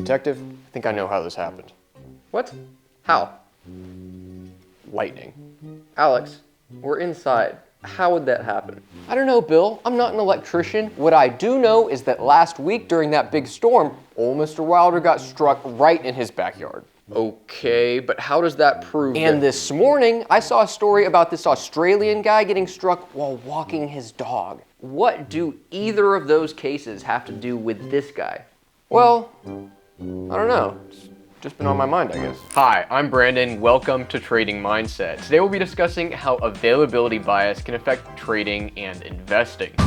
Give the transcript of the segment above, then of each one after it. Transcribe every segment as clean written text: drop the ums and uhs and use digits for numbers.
Detective, I think I know how this happened. What? How? Lightning. Alex, we're inside. How would that happen? I don't know, Bill. I'm not an electrician. What I do know is that last week during that big storm, old Mr. Wilder got struck right in his backyard. Okay, but how does that prove And this morning, I saw a story about this Australian guy getting struck while walking his dog. What do either of those cases have to do with this guy? Well, I don't know. It's just been on my mind, I guess. Hi, I'm Brandon. Welcome to Trading Mindset. Today we'll be discussing how availability bias can affect trading and investing. In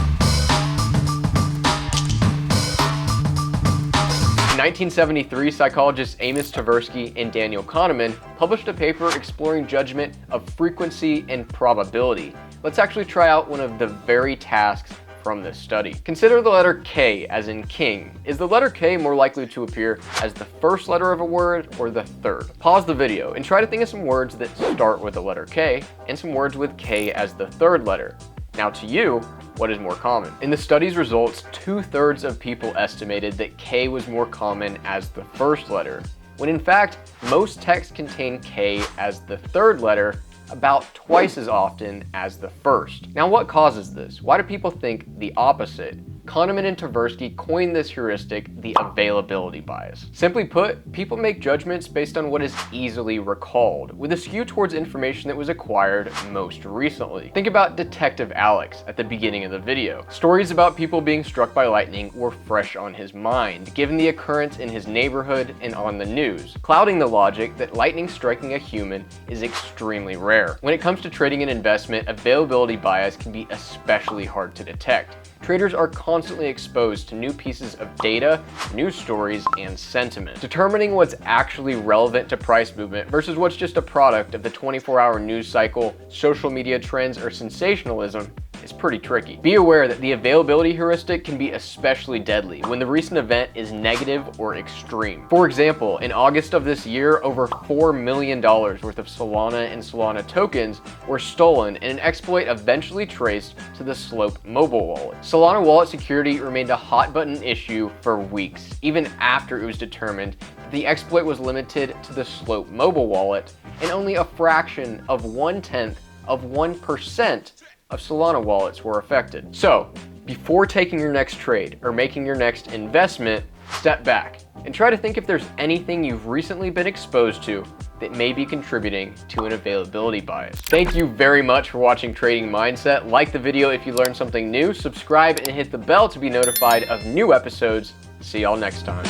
1973, psychologists Amos Tversky and Daniel Kahneman published a paper exploring judgment of frequency and probability. Let's actually try out one of the very tasks from this study. Consider the letter K as in king. Is the letter K more likely to appear as the first letter of a word or the third? Pause the video and try to think of some words that start with the letter K and some words with K as the third letter. Now to you, what is more common? In the study's results, 2/3 of people estimated that K was more common as the first letter, when in fact, most texts contain K as the third letter about twice as often as the first. Now what causes this? Why do people think the opposite? Kahneman and Tversky coined this heuristic the availability bias. Simply put, people make judgments based on what is easily recalled, with a skew towards information that was acquired most recently. Think about Detective Alex at the beginning of the video. Stories about people being struck by lightning were fresh on his mind, given the occurrence in his neighborhood and on the news, clouding the logic that lightning striking a human is extremely rare. When it comes to trading and investment, availability bias can be especially hard to detect. Traders are constantly exposed to new pieces of data, news stories, and sentiment. Determining what's actually relevant to price movement versus what's just a product of the 24-hour news cycle, social media trends, or sensationalism is pretty tricky. Be aware that the availability heuristic can be especially deadly when the recent event is negative or extreme. For example, in August of this year, over $4 million worth of Solana and Solana tokens were stolen, and an exploit eventually traced to the Slope mobile wallet. Solana wallet security remained a hot button issue for weeks, even after it was determined that the exploit was limited to the Slope mobile wallet, and only a fraction of 1/10 of 1% of Solana wallets were affected. So, before taking your next trade or making your next investment, step back and try to think if there's anything you've recently been exposed to that may be contributing to an availability bias. Thank you very much for watching Trading Mindset. Like the video if you learned something new, subscribe and hit the bell to be notified of new episodes. See y'all next time.